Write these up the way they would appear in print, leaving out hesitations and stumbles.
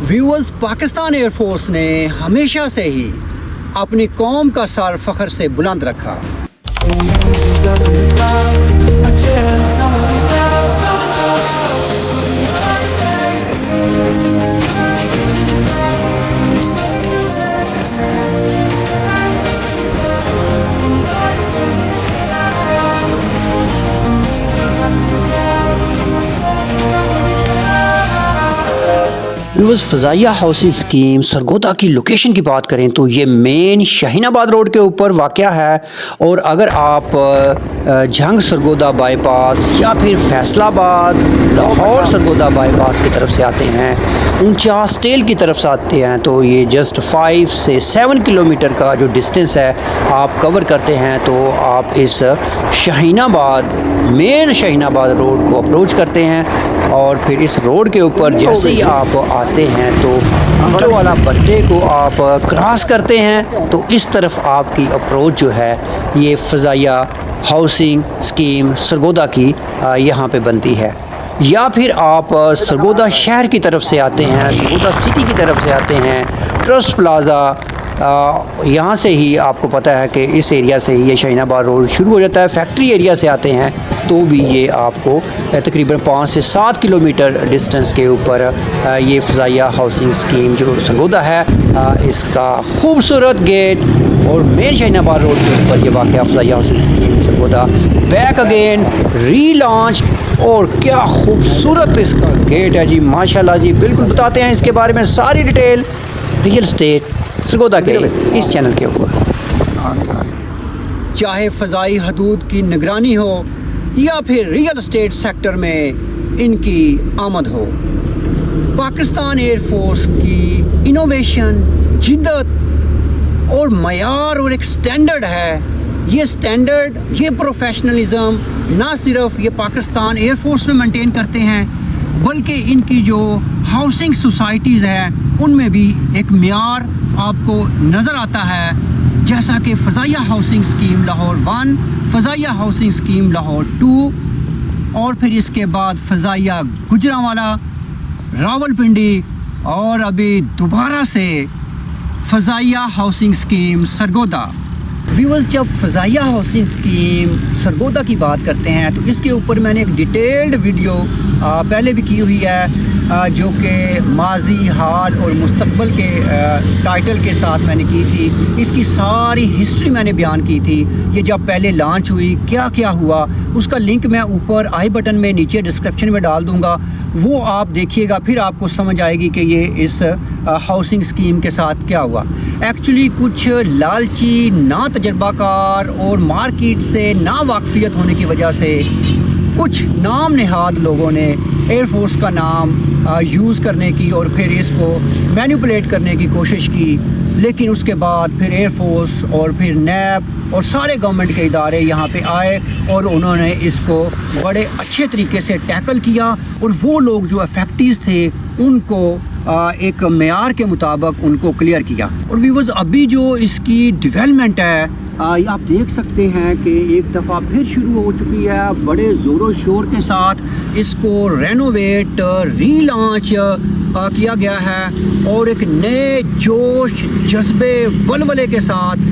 Viewers, Pakistan air force ने हमेशा से ही अपनी कौम का सर फख्र से बुलंद रखा। फ़ज़ाइया हाउसिंग स्कीम सरगोदा की लोकेशन की बात करें तो ये मेन शाहीनाबाद रोड के ऊपर वाक़या है। और अगर आप जंग सरगोदा बाईपास या फिर फैसलाबाद लाहौर सरगोदा बाईपास की तरफ से आते हैं, 49 टेल की तरफ से आते हैं, तो ये जस्ट 5 से 7 किलोमीटर का जो डिस्टेंस है आप कवर करते हैं। तो आप इस शाहीनाबाद मेन शाहीनाबाद रोड को अप्रोच करते हैं और फिर इस रोड के ऊपर जैसे ही आप आते हैं तो ईंटों वाला पट्टे को आप क्रॉस करते हैं तो इस तरफ आपकी अप्रोच जो है ये फ़ज़ाइया हाउसिंग स्कीम सरगोदा की यहाँ पे बनती है। या फिर आप सरगोदा शहर की तरफ से आते हैं, सरगोदा सिटी की तरफ से आते हैं, ट्रस्ट प्लाज़ा यहाँ से ही आपको पता है कि इस एरिया से ही ये शाहीनाबाद रोड शुरू हो जाता है। फैक्ट्री एरिया से आते हैं तो भी ये आपको तकरीबन 5 से 7 किलोमीटर डिस्टेंस के ऊपर ये फ़ज़ाइया हाउसिंग स्कीम जो सरगोदा है इसका खूबसूरत गेट और मेन शाहीनाबाद रोड के ऊपर ये वाक़या Fazaia housing scheme Sargodha back again relaunch. और क्या खूबसूरत इसका गेट है जी, माशाल्लाह जी। बिल्कुल बताते हैं इसके बारे में सारी डिटेल रियल एस्टेट सरगोदा के इस चैनल के ऊपर। चाहे फ़ज़ाई हदूद की निगरानी हो या फिर रियल एस्टेट सेक्टर में इनकी आमद हो, पाकिस्तान एयरफोर्स की इनोवेशन, जिद्दत और मयार और एक स्टैंडर्ड है। ये स्टैंडर्ड, ये प्रोफेशनलिज्म ना सिर्फ ये पाकिस्तान एयरफोर्स में मेंटेन करते हैं बल्कि इनकी जो हाउसिंग सोसाइटीज़ हैं उनमें भी एक म्यार आपको नज़र आता है। जैसा कि Fazaia housing scheme Lahore 1, Fazaia housing scheme Lahore 2 और फिर इसके बाद फ़ज़ाइया गुजरांवाला, रावलपिंडी और अभी दोबारा से फ़ज़ाइया हाउसिंग स्कीम सरगोदा। व्यूअर्स, जब फ़ज़ाइया हाउसिंग स्कीम सरगोदा की बात करते हैं तो इसके ऊपर मैंने एक डिटेल्ड वीडियो पहले भी की हुई है जो कि माजी, हाल और मुस्तकबल के टाइटल के साथ मैंने की थी। इसकी सारी हिस्ट्री मैंने बयान की थी, ये जब पहले लॉन्च हुई क्या क्या हुआ, उसका लिंक मैं ऊपर आई बटन में नीचे डिस्क्रिप्शन में डाल दूंगा, वो आप देखिएगा, फिर आपको समझ आएगी कि ये इस हाउसिंग स्कीम के साथ क्या हुआ। एक्चुअली कुछ लालची, ना तजर्बाकार और मार्केट से ना वाकफियत होने की वजह से कुछ नाम नहाद लोगों ने एयरफोर्स का नाम यूज़ करने की और फिर इसको मैनिपुलेट करने की कोशिश की। लेकिन उसके बाद फिर एयरफोर्स और फिर नैब और सारे गवर्नमेंट के इदारे यहाँ पे आए और उन्होंने इसको बड़े अच्छे तरीके से टैकल किया और वो लोग जो अफेक्टीज थे उनको एक मेयार के मुताबिक उनको क्लियर किया। और व्यूअर्स, अभी जो इसकी डेवलपमेंट है आप देख सकते हैं कि एक दफ़ा फिर शुरू हो चुकी है बड़े ज़ोरों शोर के साथ। इसको रेनोवेट, रीलॉन्च किया गया है और एक नए जोश, जज्बे, वलवले के साथ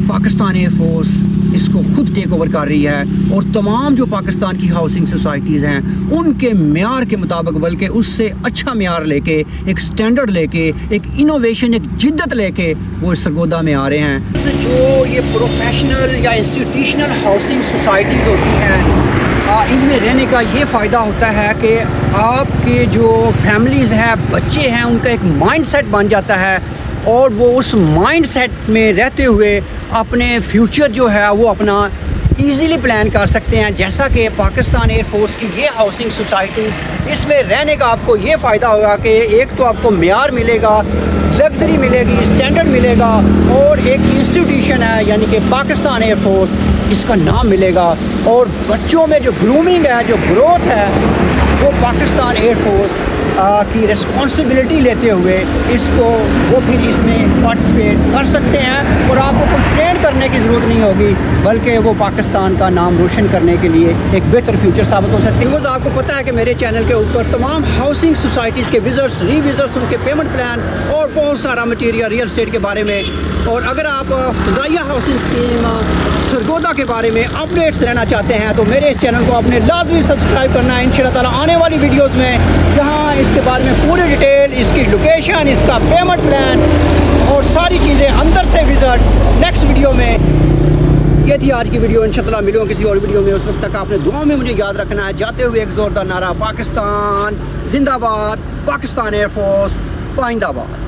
पाकिस्तान एयरफोर्स इसको खुद टेक ओवर कर रही है और तमाम जो पाकिस्तान की हाउसिंग सोसाइटीज़ हैं उनके म्यार के मुताबिक, बल्कि उससे अच्छा म्यार लेके, एक स्टैंडर्ड लेके, एक इनोवेशन, एक जिद्दत लेके वो सरगोदा में आ रहे हैं। जो ये प्रोफेशनल या इंस्टीट्यूशनल हाउसिंग सोसाइटीज़ होती हैं इनमें रहने का ये फ़ायदा होता है कि आपके जो फैमिलीज़ हैं, बच्चे हैं, उनका एक माइंड सेट बन जाता है और वो उस माइंड सेट में रहते हुए अपने फ्यूचर जो है वो अपना ईज़िली प्लान कर सकते हैं। जैसा कि पाकिस्तान एयरफोर्स की ये हाउसिंग सोसाइटी, इसमें रहने का आपको ये फ़ायदा होगा कि एक तो आपको म्यार मिलेगा, लग्जरी मिलेगी, स्टैंडर्ड मिलेगा और एक इंस्टीट्यूशन है यानी कि पाकिस्तान एयरफोर्स इसका नाम मिलेगा। और बच्चों में जो ग्रूमिंग है, जो ग्रोथ है, वो पाकिस्तान एयरफोर्स کی رسپانسبلٹی لیتے ہوئے اس کو وہ پھر اس میں پارٹیسپیٹ کر سکتے ہیں اور آپ کو کوئی ٹرین کرنے کی ضرورت نہیں ہوگی بلکہ وہ پاکستان کا نام روشن کرنے کے لیے ایک بہتر فیوچر ثابت ہو سکتے ہیں۔ آپ کو پتہ ہے کہ میرے چینل کے اوپر تمام ہاؤسنگ سوسائٹیز کے وزٹس ری وزٹس ان کے پیمنٹ پلان اور بہت سارا مٹیریل ریئل اسٹیٹ کے بارے میں، اور اگر آپ فضائیہ ہاؤسنگ اسکیم سرگودا کے بارے میں اپڈیٹس رہنا چاہتے ہیں تو میرے اس چینل کو آپ نے لازمی سبسکرائب کرنا ہے۔ انشاءاللہ تعالیٰ آنے والی ویڈیوز میں جہاں اس کے بارے میں پوری ڈیٹیل، اس کی لوکیشن، اس کا پیمنٹ پلان اور ساری چیزیں اندر سے وزٹ نیکسٹ ویڈیو میں۔ یہ تھی آج کی ویڈیو، انشاءاللہ ملوں کسی اور ویڈیو میں۔ اس وقت تک آپ نے دعاؤں میں مجھے یاد رکھنا ہے۔ جاتے ہوئے ایک زوردار نعرہ، پاکستان زندہ باد، پاکستان ایئر فورس پائندہ باد۔